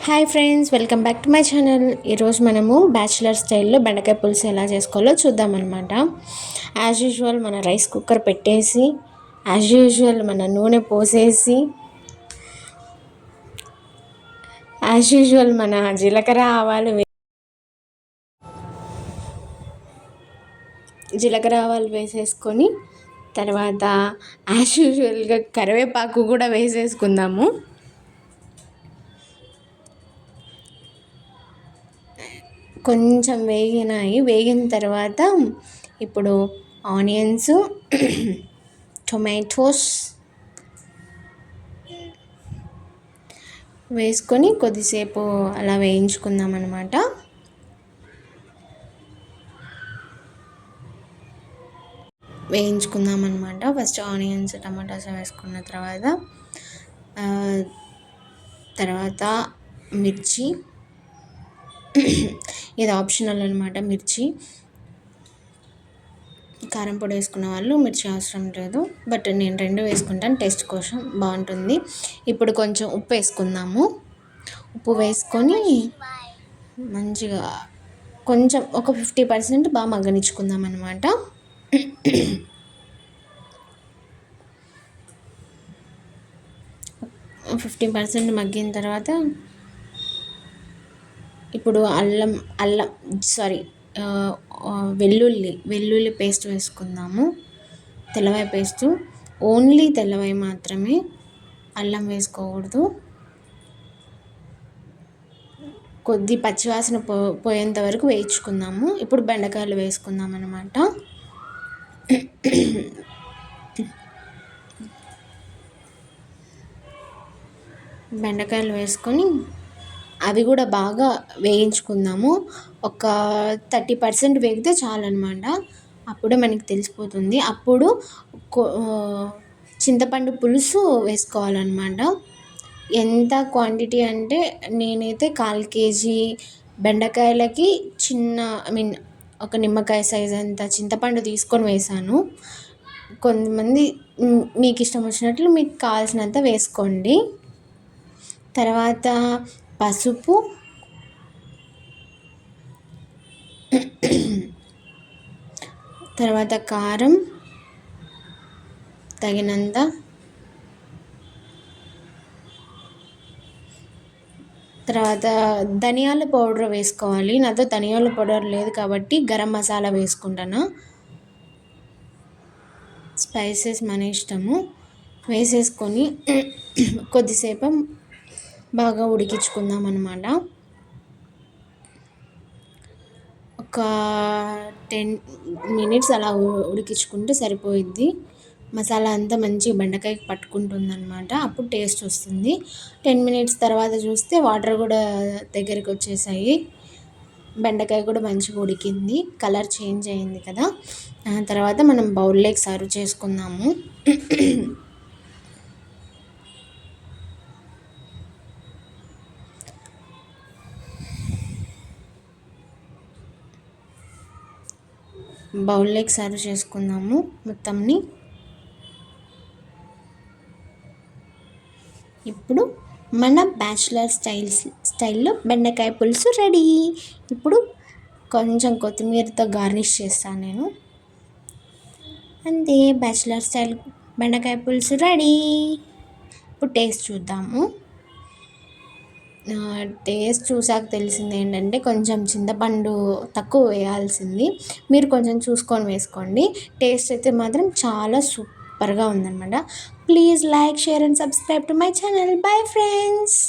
Hi friends, welcome back to my channel. ఈరోజు మనము bachelor స్టైల్లో బెండకాయ పులుసు ఎలా చేసుకోవాలో చూద్దామన్నమాట. యాజ్ యూజువల్ మన రైస్ కుక్కర్ పెట్టేసి, యాజ్ యూజువల్ మన నూనె పోసేసి, యాజ్ యూజువల్ మన జీలకర్ర ఆవాలు వేసేసుకొని, తర్వాత యాజ్ యూజువల్గా కరివేపాకు కూడా వేసేసుకుందాము. కొంచెం వేగిన తర్వాత ఇప్పుడు ఆనియన్స్, టొమాటోస్ వేసుకొని కొద్దిసేపు అలా వేయించుకుందాం అన్నమాట. ఫస్ట్ ఆనియన్స్, టమాటాస్ వేసుకున్న తర్వాత మిర్చి, ఇది ఆప్షనల్ అనమాట. మిర్చి, కారం పొడి వేసుకున్న వాళ్ళు మిర్చి అవసరం లేదు, బట్ నేను 2 వేసుకుంటాను, టేస్ట్ కోసం బాగుంటుంది. ఇప్పుడు కొంచెం ఉప్పు వేసుకుందాము. ఉప్పు వేసుకొని మంచిగా కొంచెం ఒక 50% బాగా మగ్గనిచ్చుకుందాం అనమాట. 50% మగ్గిన తర్వాత ఇప్పుడు వెల్లుల్లి పేస్ట్ వేసుకుందాము. తెల్లవాయి పేస్టు, ఓన్లీ తెల్లవాయి మాత్రమే, అల్లం వేసుకోకూడదు. కొద్ది పచ్చివాసన పోయేంత వరకు వేయించుకుందాము. ఇప్పుడు బెండకాయలు వేసుకుందాం అన్నమాట. బెండకాయలు వేసుకొని అవి కూడా బాగా వేయించుకుందాము. ఒక 30% వేగితే చాలన్నమాట. అప్పుడే మనకి తెలిసిపోతుంది. అప్పుడు చింతపండు పులుసు వేసుకోవాలన్నమాట. ఎంత క్వాంటిటీ అంటే నేనైతే 1/4 కేజీ బెండకాయలకి ఒక నిమ్మకాయ సైజ్ అంత చింతపండు తీసుకొని వేసాను. కొంతమంది మీకు ఇష్టం వచ్చినట్లు మీకు కావాల్సినంత వేసుకోండి. తర్వాత పసుపు, తర్వాత కారం తగినంత, తర్వాత ధనియాల పౌడర్ వేసుకోవాలి. నాతో ధనియాల పౌడర్ లేదు కాబట్టి గరం మసాలా వేసుకుంటాను. స్పైసెస్ మన ఇష్టము. వేసేసుకొని కొద్దిసేపు బాగా ఉడికించుకుందాం అన్నమాట. ఒక 10 minutes అలా ఉడికించుకుంటే సరిపోయిద్ది. మసాలా అంతా మంచిగా బెండకాయకి పట్టుకుంటుంది అనమాట. అప్పుడు టేస్ట్ వస్తుంది. 10 minutes తర్వాత చూస్తే వాటర్ కూడా దగ్గరికి వచ్చేసాయి. బెండకాయ కూడా మంచిగా ఉడికింది, కలర్ చేంజ్ అయింది కదా. తర్వాత మనం బౌల్లోకి సర్వ్ చేసుకుందాము. బౌల్లోకి సర్వ్ చేసుకుందాము మొత్తంని. ఇప్పుడు మన బ్యాచిలర్ స్టైల్లో బెండకాయ పులుసు రెడీ. ఇప్పుడు కొంచెం కొత్తిమీరతో గార్నిష్ చేస్తాను నేను. అంతే, బ్యాచిలర్ స్టైల్ బెండకాయ పులుసు రెడీ. ఇప్పుడు టేస్ట్ చూద్దాము. టేస్ట్ చూసాక తెలిసింది ఏంటంటే కొంచెం చింతపండు తక్కువ వేయాల్సింది. మీరు కొంచెం చూసుకొని వేసుకోండి. టేస్ట్ అయితే మాత్రం చాలా సూపర్గా ఉందన్నమాట. Please like, share and subscribe to my channel. Bye friends.